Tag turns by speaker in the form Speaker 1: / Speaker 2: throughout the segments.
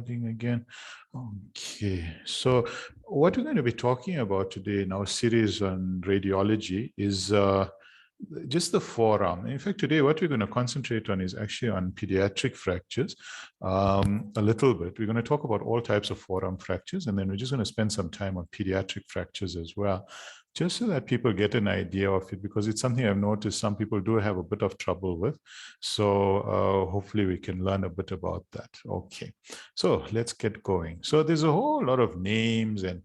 Speaker 1: recording again. Okay, so what we're going to be talking about today in our series on radiology is just the forearm. In fact, today what we're going to concentrate on is actually on pediatric fractures a little bit. We're going to talk about all types of forearm fractures, and then we're just going to spend some time on pediatric fractures as well, just so that people get an idea of it, because it's something I've noticed some people do have a bit of trouble with. So hopefully we can learn a bit about that. Okay, so let's get going. So there's a whole lot of names and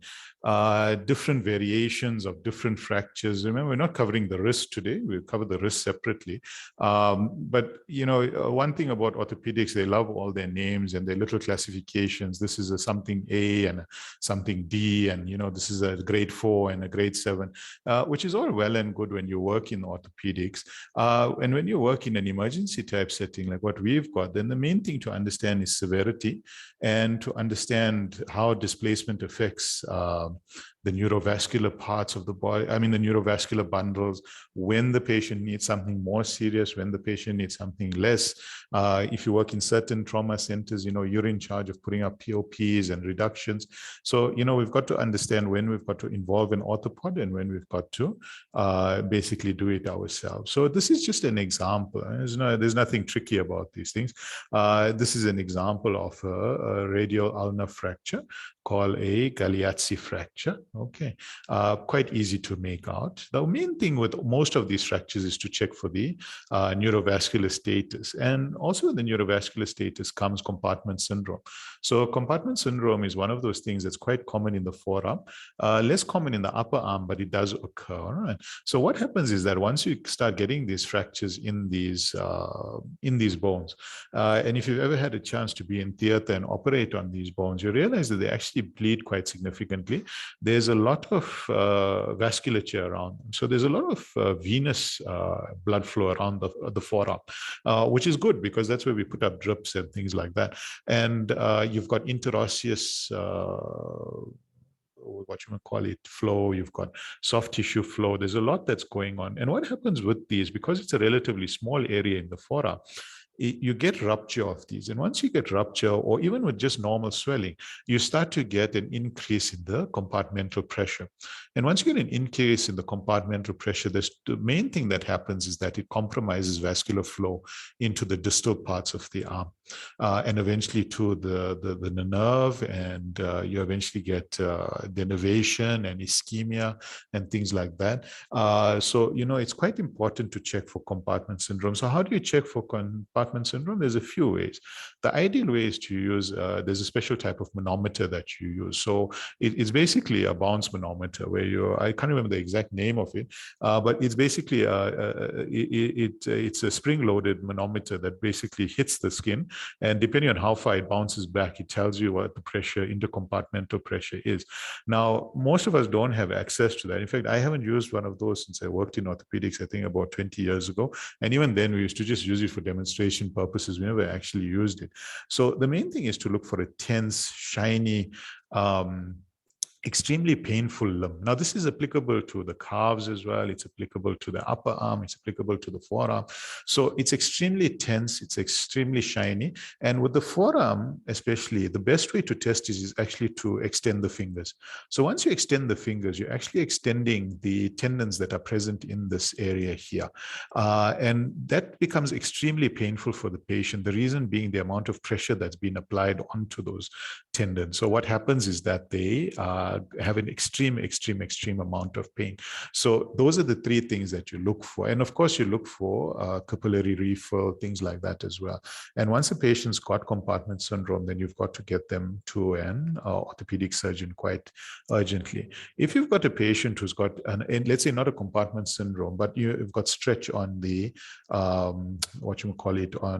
Speaker 1: different variations of different fractures. Remember, we're not covering the wrist today. We'll cover the wrist separately. But, you know, one thing about orthopedics, they love all their names and their little classifications. This is a something A and a something D, and, you know, this is a grade 4 and a grade 7. Which is all well and good when you work in orthopedics. And when you work in an emergency type setting like what we've got, then the main thing to understand is severity, and to understand how displacement affects the neurovascular parts of the body, the neurovascular bundles, when the patient needs something more serious, when the patient needs something less. If you work in certain trauma centers, you know, you're in charge of putting up POPs and reductions. So, you know, we've got to understand when we've got to involve an orthopod and when we've got to basically do it ourselves. So this is just an example. There's nothing tricky about these things. This is an example of a radial ulnar fracture called a Galeazzi fracture. Okay, quite easy to make out. The main thing with most of these fractures is to check for the neurovascular status. And also with the neurovascular status comes compartment syndrome. So compartment syndrome is one of those things that's quite common in the forearm, less common in the upper arm, but it does occur. Right? So what happens is that once you start getting these fractures in these bones, and if you've ever had a chance to be in theater and operate on these bones, you realize that they actually bleed quite significantly. There's a lot of vasculature around them. So there's a lot of venous blood flow around the forearm, which is good because that's where we put up drips and things like that. And you've got interosseous what you might call it, flow, you've got soft tissue flow. There's a lot that's going on. And what happens with these, because it's a relatively small area in the forearm, you get rupture of these. And once you get rupture, or even with just normal swelling, you start to get an increase in the compartmental pressure. And once you get an increase in the compartmental pressure, the main thing that happens is that it compromises vascular flow into the distal parts of the arm, and eventually to the nerve, and you eventually get denervation and ischemia and things like that. So, you know, it's quite important to check for compartment syndrome. So how do you check for compartment syndrome? There's a few ways. The ideal way is to use, there's a special type of manometer that you use. So it's basically a bounce manometer where I can't remember the exact name of it, but it's basically it's a spring-loaded manometer that basically hits the skin, and depending on how far it bounces back, it tells you what the pressure, intercompartmental pressure is. Now, most of us don't have access to that. In fact, I haven't used one of those since I worked in orthopedics, I think about 20 years ago. And even then, we used to just use it for demonstration purposes. We never actually used it. So the main thing is to look for a tense, shiny, extremely painful limb. Now, this is applicable to the calves as well. It's applicable to the upper arm. It's applicable to the forearm. So it's extremely tense. It's extremely shiny. And with the forearm, especially, the best way to test is actually to extend the fingers. So once you extend the fingers, you're actually extending the tendons that are present in this area here. And that becomes extremely painful for the patient. The reason being the amount of pressure that's been applied onto those tendons. So what happens is that they have an extreme amount of pain. So those are the three things that you look for. And of course, you look for capillary refill, things like that as well. And once a patient's got compartment syndrome, then you've got to get them to an orthopedic surgeon quite urgently. If you've got a patient who's got, let's say not a compartment syndrome, but you've got stretch on the,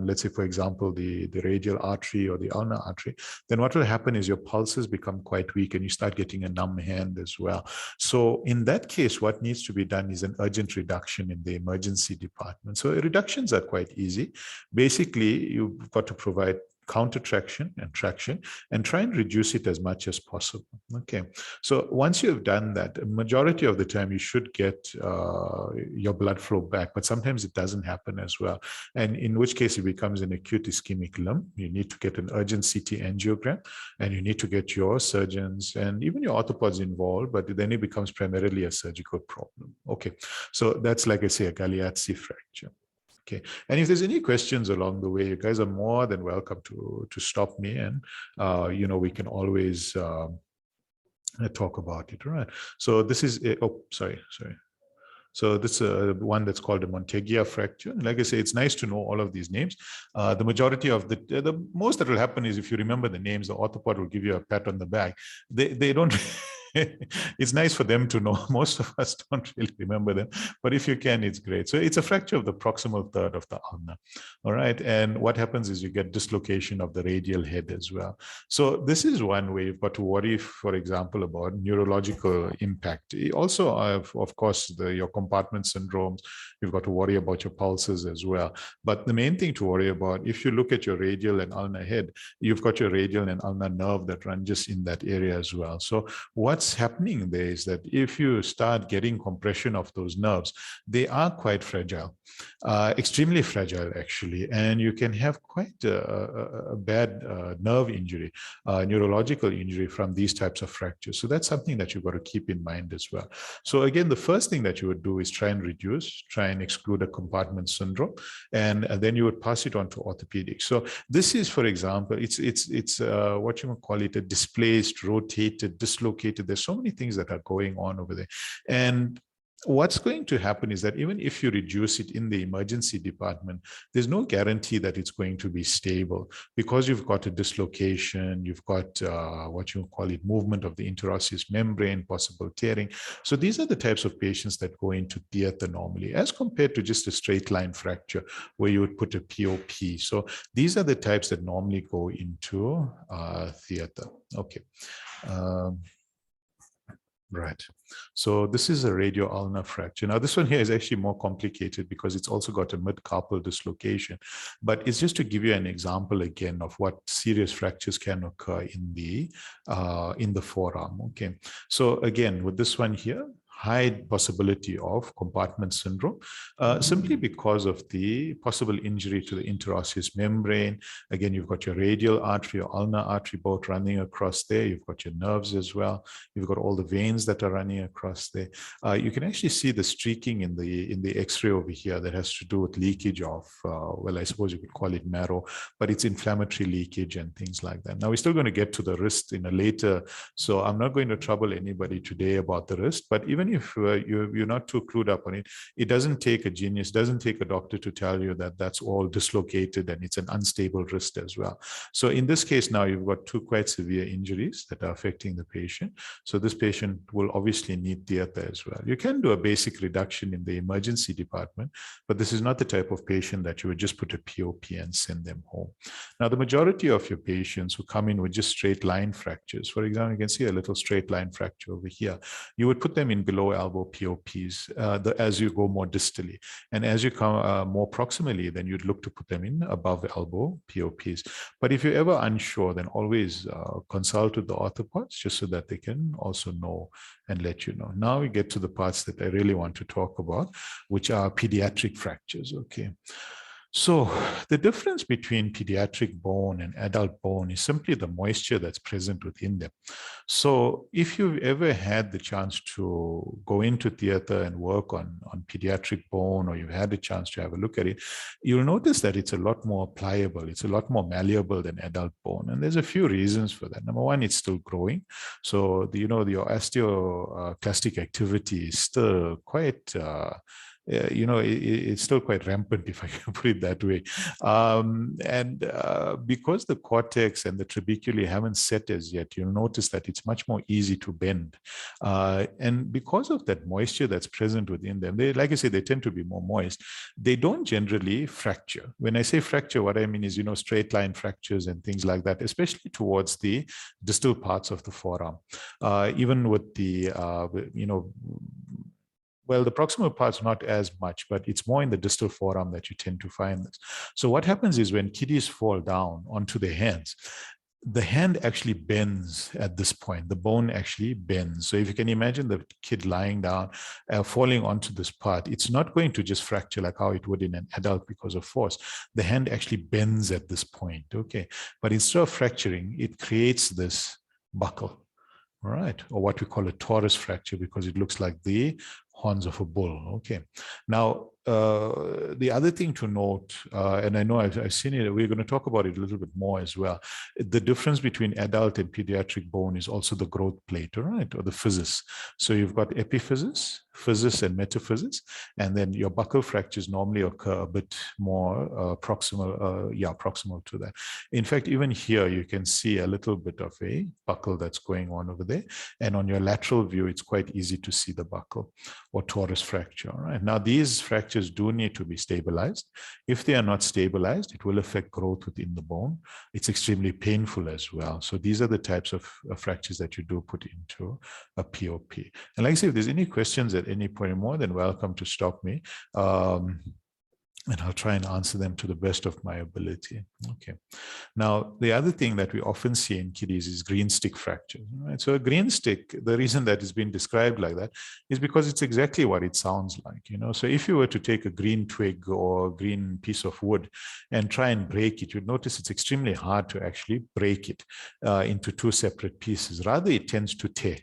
Speaker 1: let's say, for example, the radial artery or the ulnar artery, then what will happen is your pulses become quite weak and you start getting a numb hand as well. So in that case, what needs to be done is an urgent reduction in the emergency department. So reductions are quite easy. Basically, you've got to provide counter traction and traction, and try and reduce it as much as possible. Okay, so once you've done that, a majority of the time you should get your blood flow back, but sometimes it doesn't happen as well, and in which case it becomes an acute ischemic limb. You need to get an urgent CT angiogram, and you need to get your surgeons and even your orthopods involved, but then it becomes primarily a surgical problem. Okay, so that's, like I say, a Galeazzi fracture. Okay, and if there's any questions along the way, you guys are more than welcome to stop me, and we can always talk about it. All right. So this is sorry. So this is one that's called a Monteggia fracture. And like I say, it's nice to know all of these names. The majority of the most that will happen is if you remember the names, the orthopod will give you a pat on the back. They don't. It's nice for them to know. Most of us don't really remember them, but if you can, it's great. So it's a fracture of the proximal third of the ulna. All right. And what happens is you get dislocation of the radial head as well. So this is one way you've got to worry, for example, about neurological impact. Also, of course, your compartment syndromes, you've got to worry about your pulses as well. But the main thing to worry about, if you look at your radial and ulnar head, you've got your radial and ulnar nerve that run just in that area as well. So what's happening there is that if you start getting compression of those nerves, they are quite fragile, extremely fragile actually, and you can have quite a bad nerve injury, neurological injury from these types of fractures. So that's something that you've got to keep in mind as well. So again, the first thing that you would do is try and exclude a compartment syndrome, and then you would pass it on to orthopedics. So this is, for example, it's what you would call it, a displaced, rotated, dislocated. There's so many things that are going on over there. And what's going to happen is that even if you reduce it in the emergency department, there's no guarantee that it's going to be stable, because you've got a dislocation, you've got what you call it, movement of the interosseous membrane, possible tearing. So these are the types of patients that go into theater normally, as compared to just a straight line fracture where you would put a POP. So these are the types that normally go into theater. Okay. Right. So this is a radioulnar fracture. Now, this one here is actually more complicated because it's also got a mid-carpal dislocation. But it's just to give you an example again of what serious fractures can occur in the forearm. Okay. So again, with this one here, high possibility of compartment syndrome, simply because of the possible injury to the interosseous membrane. Again, you've got your radial artery or ulnar artery both running across there. You've got your nerves as well. You've got all the veins that are running across there. You can actually see the streaking in the X-ray over here that has to do with leakage of, well, I suppose you could call it marrow, but it's inflammatory leakage and things like that. Now, we're still going to get to the wrist in a later, so I'm not going to trouble anybody today about the wrist, but even if you're not too clued up on it, it doesn't take a genius, doesn't take a doctor to tell you that that's all dislocated and it's an unstable wrist as well. So in this case now, you've got two quite severe injuries that are affecting the patient. So this patient will obviously need theater as well. You can do a basic reduction in the emergency department, but this is not the type of patient that you would just put a POP and send them home. Now, the majority of your patients who come in with just straight line fractures, for example, you can see a little straight line fracture over here, you would put them in below elbow POPs as you go more distally. And as you come more proximally, then you'd look to put them in above elbow POPs. But if you're ever unsure, then always consult with the orthopods just so that they can also know and let you know. Now we get to the parts that I really want to talk about, which are pediatric fractures. Okay. So the difference between pediatric bone and adult bone is simply the moisture that's present within them. So if you've ever had the chance to go into theater and work on pediatric bone, or you've had a chance to have a look at it, you'll notice that it's a lot more pliable. It's a lot more malleable than adult bone. And there's a few reasons for that. Number one, it's still growing. So, your osteoclastic activity is still quite it's still quite rampant, if I can put it that way. Because the cortex and the trabeculae haven't set as yet, you'll notice that it's much more easy to bend. And because of that moisture that's present within them, like I say, they tend to be more moist. They don't generally fracture. When I say fracture, what I mean is, straight line fractures and things like that, especially towards the distal parts of the forearm. Even with the, well, the proximal part's not as much, but it's more in the distal forearm that you tend to find this. So what happens is when kiddies fall down onto their hands, the hand actually bends at this point. The bone actually bends. So if you can imagine the kid lying down, falling onto this part, it's not going to just fracture like how it would in an adult because of force. The hand actually bends at this point, okay? But instead of fracturing, it creates this buckle, all right? Or what we call a torus fracture because it looks like the horns of a bull, okay? Now, the other thing to note, and I know I've seen it, we're going to talk about it a little bit more as well. The difference between adult and pediatric bone is also the growth plate, all right, or the physis. So you've got epiphysis, physis, and metaphysis, and then your buccal fractures normally occur a bit more proximal to that. In fact, even here you can see a little bit of a buccal that's going on over there, and on your lateral view, it's quite easy to see the buccal or torus fracture. All right. Now, these fractures do need to be stabilized. If they are not stabilized, it will affect growth within the bone. It's extremely painful as well. So these are the types of fractures that you do put into a POP. And like I say, if there's any questions at any point, you're more than welcome to stop me. And I'll try and answer them to the best of my ability. Okay. Now, the other thing that we often see in kiddies is green stick fractures. Right? So a green stick, the reason that it's been described like that is because it's exactly what it sounds like. You know, so if you were to take a green twig or a green piece of wood and try and break it, you'd notice it's extremely hard to actually break it into two separate pieces. Rather, it tends to tear.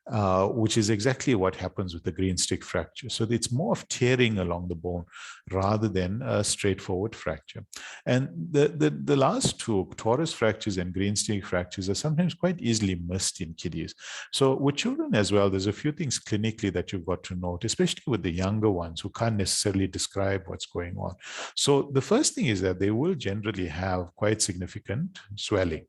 Speaker 1: Which is exactly what happens with the green stick fracture. So it's more of tearing along the bone rather than a straightforward fracture. And the last two, torus fractures and green stick fractures, are sometimes quite easily missed in kiddies. So with children as well, there's a few things clinically that you've got to note, especially with the younger ones who can't necessarily describe what's going on. So the first thing is that they will generally have quite significant swelling.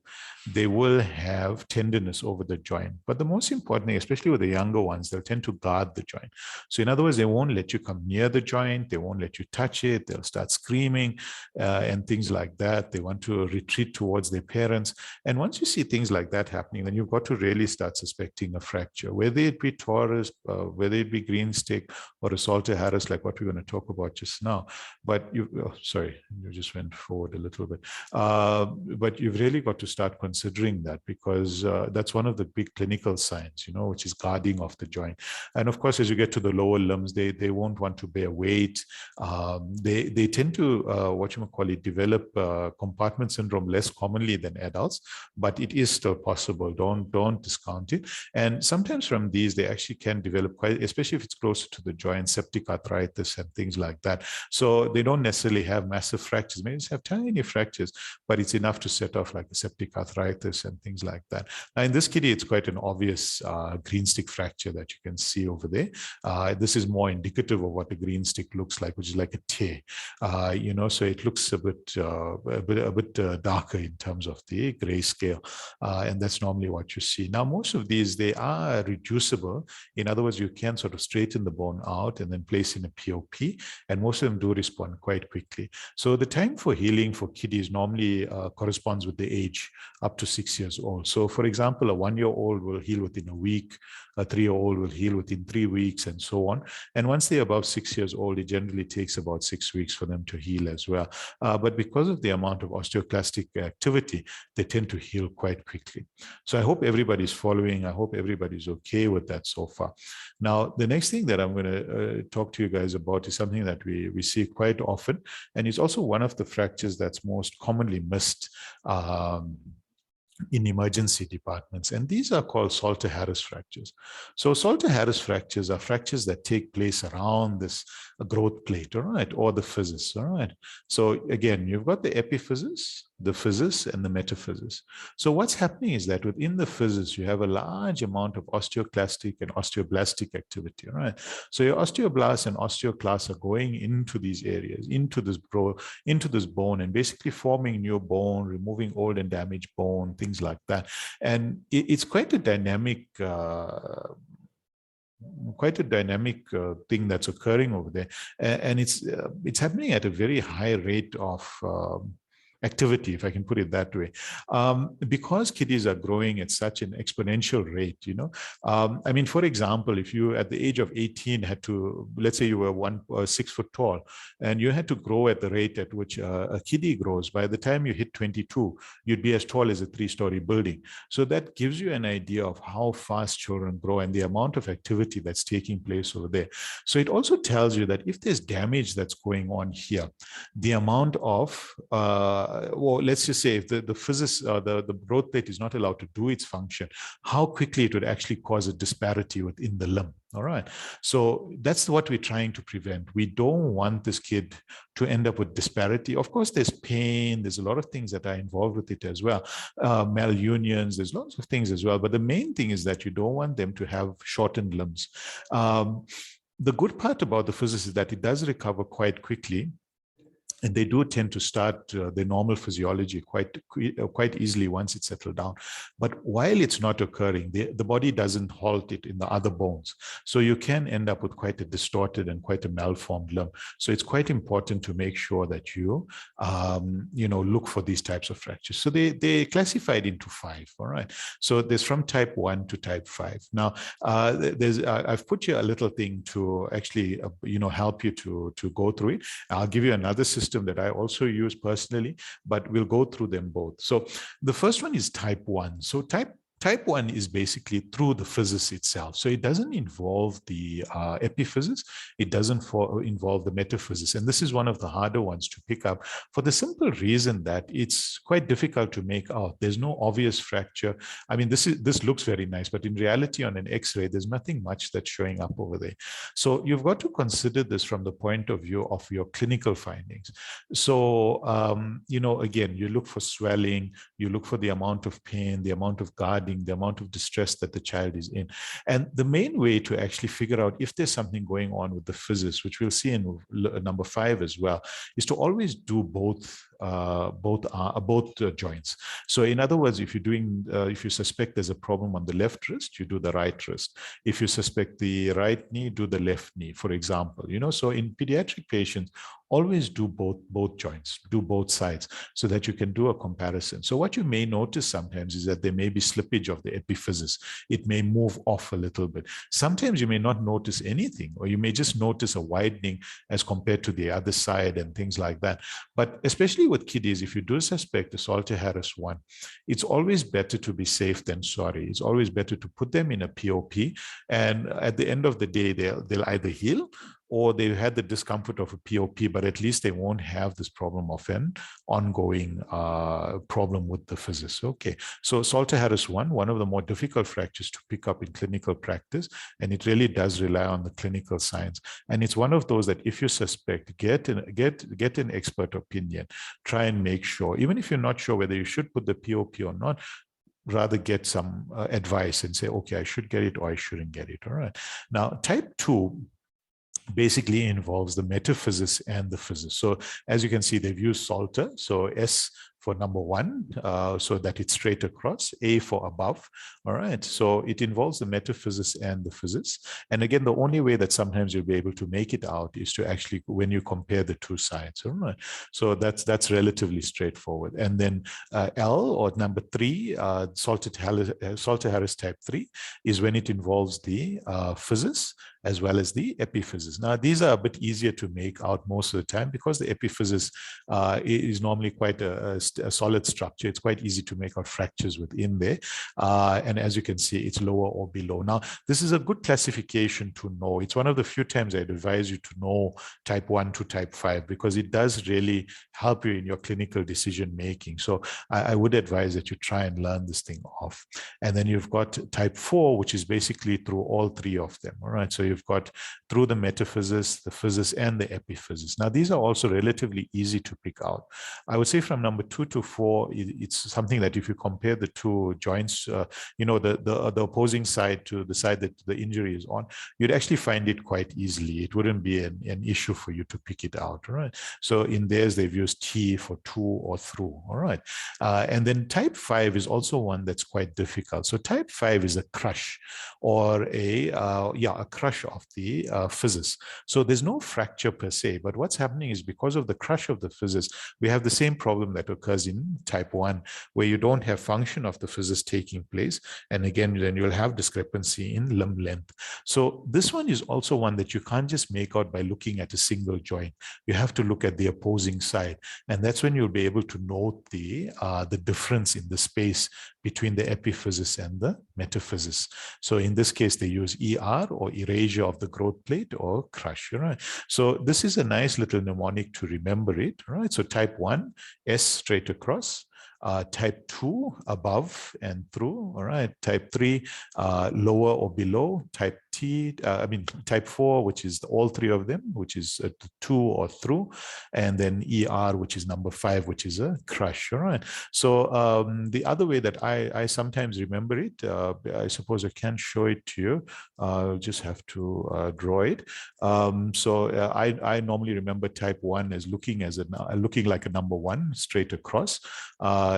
Speaker 1: They will have tenderness over the joint. But the most important thing, especially with the younger ones, they'll tend to guard the joint. So in other words, they won't let you come near the joint. They won't let you touch it. They'll start screaming and things like that. They want to retreat towards their parents. And once you see things like that happening, then you've got to really start suspecting a fracture, whether it be torus, whether it be green stick or a Salter-Harris, like what we're going to talk about just now. But sorry, you just went forward a little bit. But you've really got to start considering that, because that's one of the big clinical signs, you know, which is guarding of the joint. And of course, as you get to the lower limbs, they won't want to bear weight. They tend to, develop compartment syndrome less commonly than adults, but it is still possible. Don't discount it. And sometimes from these, they actually can develop quite, especially if it's closer to the joint, septic arthritis and things like that. So they don't necessarily have massive fractures. Maybe just have tiny fractures, but it's enough to set off like a septic arthritis and things like that. Now, in this kiddie, it's quite an obvious green stick fracture that you can see over there. This is more indicative of what a green stick looks like, which is like a tear. You know, so it looks a bit darker in terms of the grayscale, and that's normally what you see. Now, most of these, they are reducible. In other words, you can sort of straighten the bone out and then place in a POP, and most of them do respond quite quickly. So the time for healing for kiddies normally corresponds with the age up to 6 years old. So for example, a 1-year-old will heal within a week, a 3-year-old will heal within 3 weeks, and so on. And once they're above 6 years old, it generally takes about 6 weeks for them to heal as well. But because of the amount of osteoclastic activity, they tend to heal quite quickly. So I hope everybody's following. I hope everybody's okay with that so far. Now, the next thing that I'm going to talk to you guys about is something that we see quite often, and it's also one of the fractures that's most commonly missed in emergency departments, and these are called Salter-Harris fractures. So Salter-Harris fractures are fractures that take place around this growth plate, all right, or the physis, all right. So again, you've got the epiphysis, the physis, and the metaphysis. So what's happening is that within the physis, you have a large amount of osteoclastic and osteoblastic activity, all right. So your osteoblasts and osteoclasts are going into these areas, into this bone, and basically forming new bone, removing old and damaged bone, things like that. And it's quite a dynamic thing that's occurring over there, and it's happening at a very high rate of activity, if I can put it that way. Because kiddies are growing at such an exponential rate, I mean, for example, if you at the age of 18 had to, let's say you were 6 foot tall, and you had to grow at the rate at which a kiddie grows, by the time you hit 22, you'd be as tall as a 3-story building. So that gives you an idea of how fast children grow and the amount of activity that's taking place over there. So it also tells you that if there's damage that's going on here, the amount of, well, let's just say if the the growth plate is not allowed to do its function, how quickly it would actually cause a disparity within the limb. All right. So that's what we're trying to prevent. We don't want this kid to end up with disparity. Of course, there's pain. There's a lot of things that are involved with it as well. Malunions, there's lots of things as well. But the main thing is that you don't want them to have shortened limbs. The good part about the physis is that it does recover quite quickly. And they do tend to start their normal physiology quite easily once it's settled down. But while it's not occurring, the body doesn't halt it in the other bones. So you can end up with quite a distorted and quite a malformed limb. So it's quite important to make sure that you, look for these types of fractures. So they classified into 5. All right. So there's from type 1 to type 5. Now, I've put you a little thing to actually, help you to go through it. I'll give you another system that I also use personally, but we'll go through them both. So the first one is type 1. So type 1 is basically through the physis itself. So it doesn't involve the epiphysis. It doesn't involve the metaphysis. And this is one of the harder ones to pick up for the simple reason that it's quite difficult to make out. There's no obvious fracture. I mean, this looks very nice, but in reality on an X-ray, there's nothing much that's showing up over there. So you've got to consider this from the point of view of your clinical findings. So, again, you look for swelling, you look for the amount of pain, the amount of guarding, the amount of distress that the child is in. And the main way to actually figure out if there's something going on with the physis, which we'll see in number 5 as well, is to always do both joints. So in other words, if you suspect there's a problem on the left wrist, you do the right wrist. If you suspect the right knee, do the left knee, for example. So in pediatric patients, always do both joints, do both sides, so that you can do a comparison. So what you may notice sometimes is that there may be slippage of the epiphysis. It may move off a little bit. Sometimes you may not notice anything, or you may just notice a widening as compared to the other side and things like that. But especially with kiddies, if you do suspect a Salter-Harris 1, it's always better to be safe than sorry. It's always better to put them in a POP, and at the end of the day, they'll either heal or they've had the discomfort of a POP, but at least they won't have this problem of an ongoing problem with the physis. Okay, so Salter-Harris 1, one of the more difficult fractures to pick up in clinical practice, and it really does rely on the clinical science. And it's one of those that if you suspect, get an expert opinion, try and make sure, even if you're not sure whether you should put the POP or not, rather get some advice and say, okay, I should get it or I shouldn't get it. All right. Now, type 2 basically involves the metaphysis and the physis. So as you can see, they've used Salter. So S for number 1, so that it's straight across, A for above. All right. So it involves the metaphysis and the physis. And again, the only way that sometimes you'll be able to make it out is to actually, when you compare the two sides. All right. So that's relatively straightforward. And then L, or number 3, Salter-Harris type 3, is when it involves the physis as well as the epiphysis. Now, these are a bit easier to make out most of the time because the epiphysis is normally quite a solid structure. It's quite easy to make out fractures within there. And as you can see, it's lower or below. Now, this is a good classification to know. It's one of the few times I'd advise you to know type 1 to type 5 because it does really help you in your clinical decision making. So I would advise that you try and learn this thing off. And then you've got type 4, which is basically through all 3 of them. All right. So you've got through the metaphysis, the physis, and the epiphysis. Now, these are also relatively easy to pick out. I would say from number 2 to 4, it's something that if you compare the two joints, the opposing side to the side that the injury is on, you'd actually find it quite easily. It wouldn't be an issue for you to pick it out. All right. So in theirs, they've used T for to or through. All right. And then type 5 is also one that's quite difficult. So type 5 is a crush or a crush of the physis. So there's no fracture per se, but what's happening is because of the crush of the physis, we have the same problem that occurs in type 1, where you don't have function of the physis taking place. And again, then you'll have discrepancy in limb length. So this one is also one that you can't just make out by looking at a single joint. You have to look at the opposing side. And that's when you'll be able to note the difference in the space between the epiphysis and the metaphysis. So in this case, they use ER, or erasure of the growth plate, or crush. Right? So this is a nice little mnemonic to remember it. Right? So type 1, S straight across. Type 2, above and through. All right. Type 3, lower or below. Type type 4, which is all three of them, which is 2 or through, and then ER, which is number 5, which is a crush. All right. So the other way that I sometimes remember it, I suppose I can show it to you. I'll just have to draw it. I normally remember type 1 as looking like a number 1 straight across. The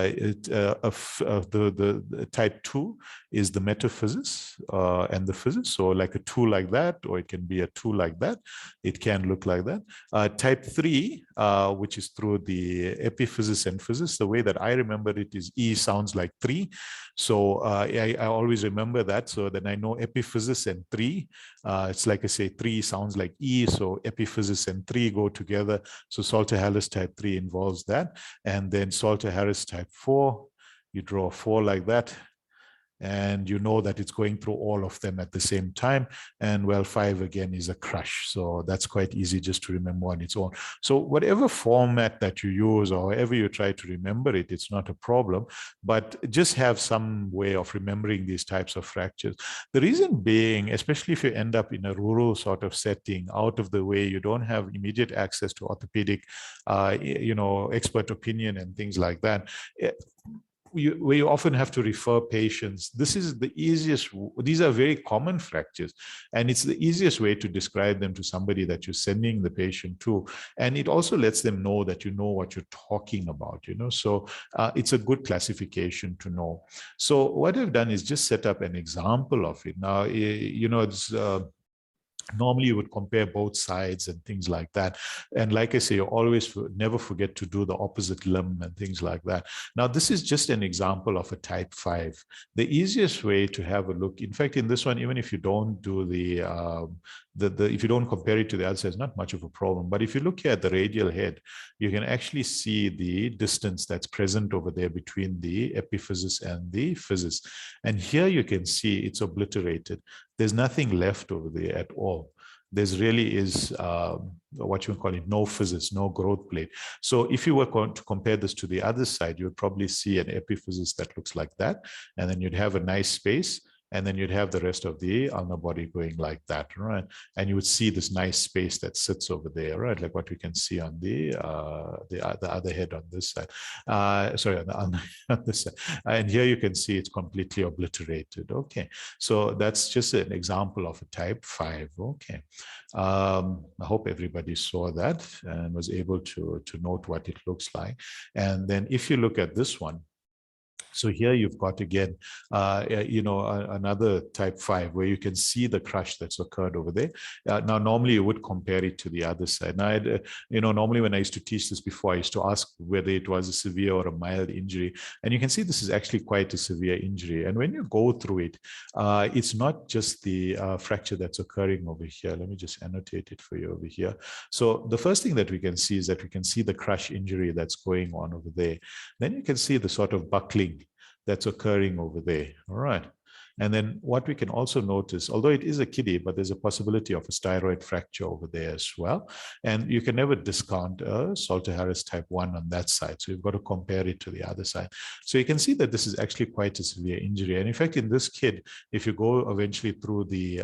Speaker 1: type 2 is the metaphysis and the physis. So like a 2 like that, or it can be a 2 like that. It can look like that. Type 3, which is through the epiphysis and physis. The way that I remember it is E sounds like 3. So I always remember that. So then I know epiphysis and 3. It's like I say, 3 sounds like E. So epiphysis and 3 go together. So Salter-Harris type 3 involves that. And then Salter-Harris type 4, you draw a 4 like that. And you know that it's going through all of them at the same time. And well, 5 again is a crush. So that's quite easy just to remember on its own. So whatever format that you use, or however you try to remember it, it's not a problem, but just have some way of remembering these types of fractures. The reason being, especially if you end up in a rural sort of setting, out of the way, you don't have immediate access to orthopedic, expert opinion and things like that. Where you often have to refer patients. This is the easiest. These are very common fractures, and it's the easiest way to describe them to somebody that you're sending the patient to. And it also lets them know that you know what you're talking about, So it's a good classification to know. So what I've done is just set up an example of it. Now, it's normally you would compare both sides and things like that. And like I say, you always never forget to do the opposite limb and things like that. Now, this is just an example of a type 5. The easiest way to have a look, in fact, in this one, even if you don't do if you don't compare it to the other side, it's not much of a problem. But if you look here at the radial head, you can actually see the distance that's present over there between the epiphysis and the physis. And here you can see it's obliterated. There's nothing left over there at all. There's really is what you call it, no physis, no growth plate. So if you were going to compare this to the other side, you'd probably see an epiphysis that looks like that. And then you'd have a nice space. And then you'd have the rest of the ulnar body going like that, right? And you would see this nice space that sits over there, right? Like what we can see on the other head on this side. Sorry, on this side. And here you can see it's completely obliterated. Okay, so that's just an example of a type 5. Okay, I hope everybody saw that and was able to note what it looks like. And then if you look at this one, so here you've got again, another type 5 where you can see the crush that's occurred over there. Now, normally you would compare it to the other side. Now, normally when I used to teach this before, I used to ask whether it was a severe or a mild injury. And you can see this is actually quite a severe injury. And when you go through it, it's not just the fracture that's occurring over here. Let me just annotate it for you over here. So the first thing that we can see is that we can see the crush injury that's going on over there. Then you can see the sort of buckling that's occurring over there. All right. And then what we can also notice, although it is a kiddie, but there's a possibility of a styroid fracture over there as well. And you can never discount a Salter-Harris type 1 on that side. So you've got to compare it to the other side. So you can see that this is actually quite a severe injury. And in fact, in this kid, if you go eventually through the,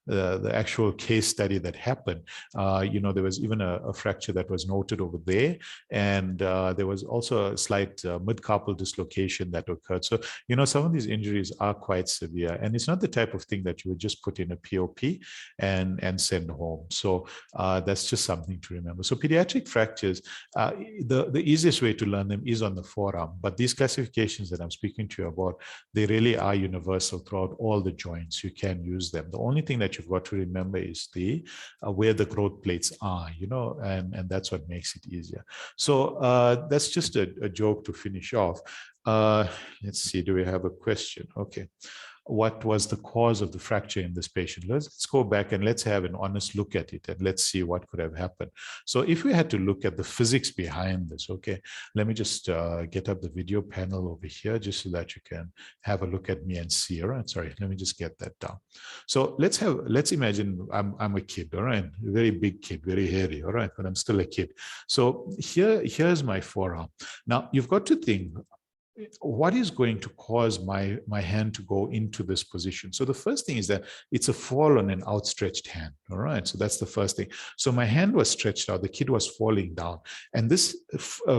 Speaker 1: the actual case study that happened, there was even a fracture that was noted over there, and there was also a slight mid-carpal dislocation that occurred. So, some of these injuries are quite severe, and it's not the type of thing that you would just put in a POP and send home. So that's just something to remember. So pediatric fractures, the easiest way to learn them is on the forearm, but these classifications that I'm speaking to you about, they really are universal throughout all the joints. You can use them. The only thing that you've got to remember is the where the growth plates are, and that's what makes it easier. So that's just a joke to finish off. Let's see, do we have a question? Okay. What was the cause of the fracture in this patient? Let's go back and let's have an honest look at it, and let's see what could have happened. So if we had to look at the physics behind this, okay, let me just get up the video panel over here just so that you can have a look at me and see. All right, sorry, let me just get that down. So let's imagine I'm a kid, all right, a very big kid, very hairy, all right, but I'm still a kid. So here's my forearm. Now you've got to think, what is going to cause my hand to go into this position? So the first thing is that it's a fall on an outstretched hand. All right. So that's the first thing. So my hand was stretched out. The kid was falling down. And this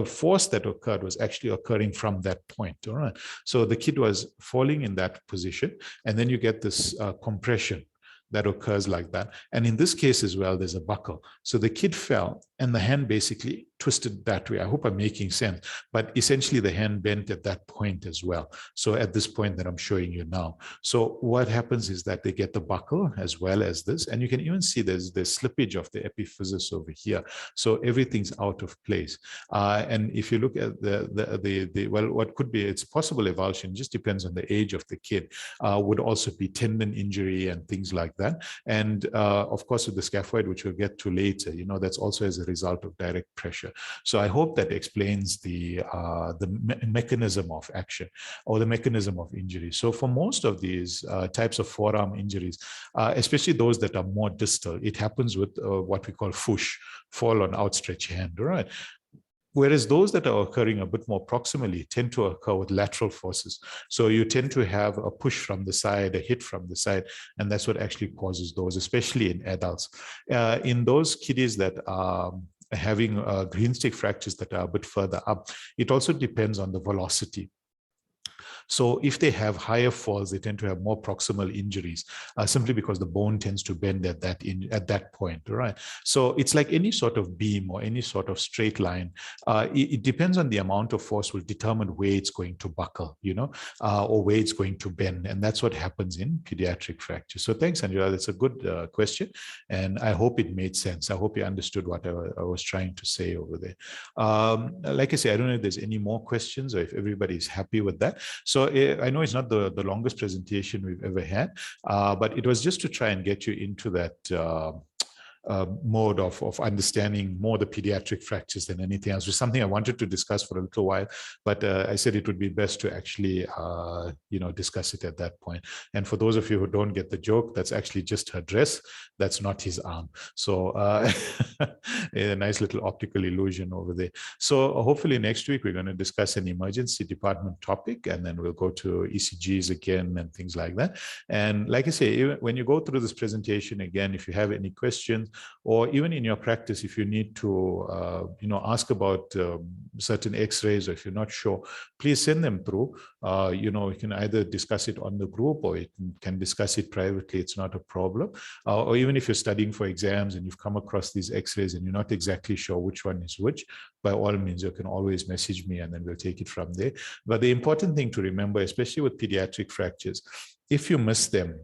Speaker 1: force that occurred was actually occurring from that point. All right. So the kid was falling in that position. And then you get this compression that occurs like that. And in this case as well, there's a buckle. So the kid fell and the hand basically twisted that way. I hope I'm making sense, but essentially the hand bent at that point as well. So at this point that I'm showing you now. So what happens is that they get the buckle as well as this, and you can even see there's slippage of the epiphysis over here. So everything's out of place. And if you look at well, what could be, it's possible avulsion, just depends on the age of the kid, would also be tendon injury and things like that. And of course, with the scaphoid, which we'll get to later, that's also as a result of direct pressure. So I hope that explains the mechanism of action or the mechanism of injury. So for most of these types of forearm injuries, especially those that are more distal, it happens with what we call FOOSH, fall on outstretched hand, right? Whereas those that are occurring a bit more proximally tend to occur with lateral forces. So you tend to have a push from the side, a hit from the side, and that's what actually causes those, especially in adults. In those kiddies that are having green stick fractures that are a bit further up, it also depends on the velocity. So if they have higher falls, they tend to have more proximal injuries, simply because the bone tends to bend at that point, right? So it's like any sort of beam or any sort of straight line. It depends on the amount of force will determine where it's going to buckle, or where it's going to bend. And that's what happens in pediatric fracture. So thanks, Andrea. That's a good question. And I hope it made sense. I hope you understood what I was trying to say over there. Like I say, I don't know if there's any more questions or if everybody's happy with that. So I know it's not the longest presentation we've ever had, but it was just to try and get you into that mode of understanding more the pediatric fractures than anything else. It was something I wanted to discuss for a little while, but I said it would be best to actually, discuss it at that point. And for those of you who don't get the joke, that's actually just her dress. That's not his arm. So a nice little optical illusion over there. So hopefully next week, we're going to discuss an emergency department topic, and then we'll go to ECGs again and things like that. And like I say, when you go through this presentation again, if you have any questions, or even in your practice, if you need to, ask about certain X-rays, or if you're not sure, please send them through. You can either discuss it on the group, or you can discuss it privately. It's not a problem. Or even if you're studying for exams and you've come across these X-rays and you're not exactly sure which one is which, by all means, you can always message me and then we'll take it from there. But the important thing to remember, especially with pediatric fractures, if you miss them,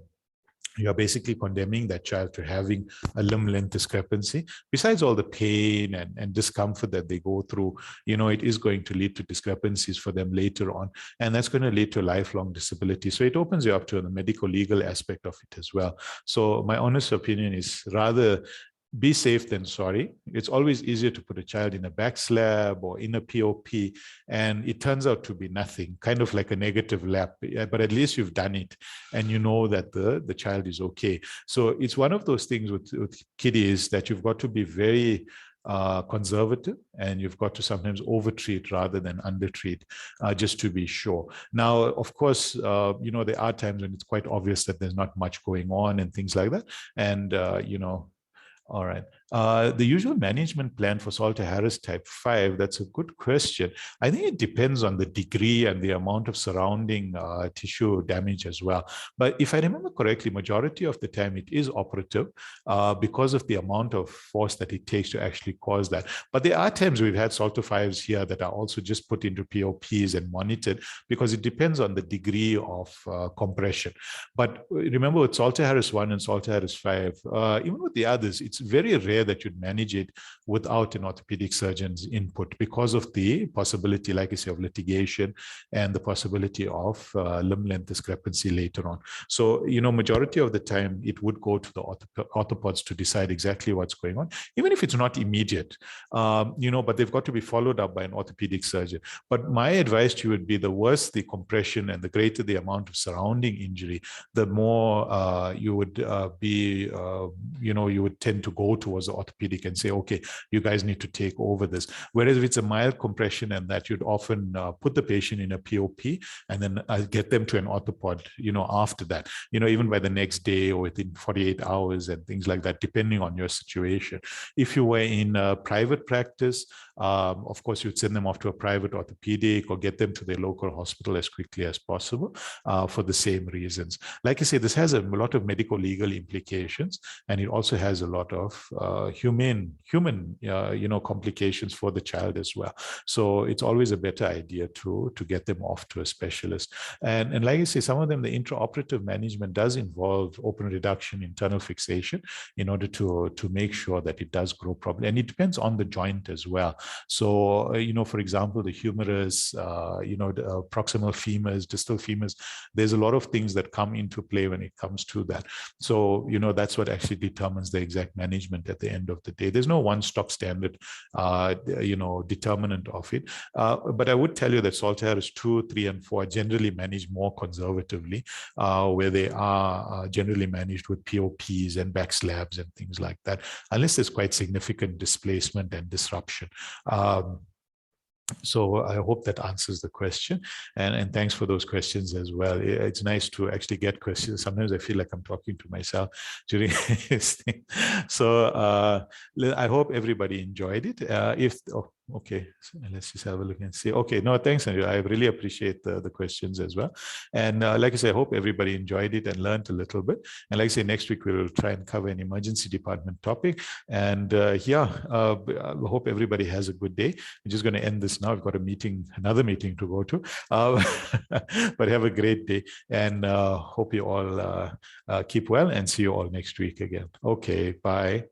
Speaker 1: you're basically condemning that child to having a limb length discrepancy. Besides all the pain and discomfort that they go through, it is going to lead to discrepancies for them later on, and that's going to lead to lifelong disability. So it opens you up to the medical legal aspect of it as well. So my honest opinion is rather be safe than sorry. It's always easier to put a child in a back slab or in a POP, and it turns out to be nothing, kind of like a negative lap, but at least you've done it and you know that the child is okay. So it's one of those things with kiddies that you've got to be very conservative, and you've got to sometimes overtreat rather than undertreat, just to be sure. Now, of course, there are times when it's quite obvious that there's not much going on and things like that. And, all right. The usual management plan for Salter-Harris type 5, that's a good question. I think it depends on the degree and the amount of surrounding tissue damage as well. But if I remember correctly, majority of the time it is operative because of the amount of force that it takes to actually cause that. But there are times we've had Salter-5s here that are also just put into POPs and monitored because it depends on the degree of compression. But remember with Salter-Harris 1 and Salter-Harris 5, even with the others, it's very rare that you'd manage it without an orthopedic surgeon's input because of the possibility, like I say, of litigation and the possibility of limb length discrepancy later on. So, majority of the time it would go to the orthopods to decide exactly what's going on, even if it's not immediate, but they've got to be followed up by an orthopedic surgeon. But my advice to you would be the worse the compression and the greater the amount of surrounding injury, the more you would you would tend to go towards the orthopedic and say, okay, you guys need to take over this. Whereas if it's a mild compression and that, you'd often put the patient in a POP and then get them to an orthopod, after that, even by the next day or within 48 hours and things like that, depending on your situation. If you were in a private practice, of course, you'd send them off to a private orthopedic or get them to their local hospital as quickly as possible for the same reasons. Like I say, this has a lot of medical legal implications, and it also has a lot of human complications for the child as well. So it's always a better idea to get them off to a specialist. And like I say, some of them, the intraoperative management does involve open reduction, internal fixation, in order to make sure that it does grow properly. And it depends on the joint as well. So, for example, the humerus, the proximal femurs, distal femurs, there's a lot of things that come into play when it comes to that. So, that's what actually determines the exact management at the end of the day. There's no one stock standard, determinant of it. But I would tell you that Salter-Harris 2, 3, and 4 are generally managed more conservatively, where they are generally managed with POPs and back slabs and things like that, unless there's quite significant displacement and disruption. So I hope that answers the question, and thanks for those questions as well. It's nice to actually get questions. Sometimes I feel like I'm talking to myself during this thing. So I hope everybody enjoyed it. Okay, so let's just have a look and see. Okay, no, thanks, Andrew. I really appreciate the questions as well. And like I say, I hope everybody enjoyed it and learned a little bit. And like I say, next week we'll try and cover an emergency department topic. And I hope everybody has a good day. I'm just going to end this now. I've got another meeting to go to. But have a great day, and hope you all keep well, and see you all next week again. Okay, bye.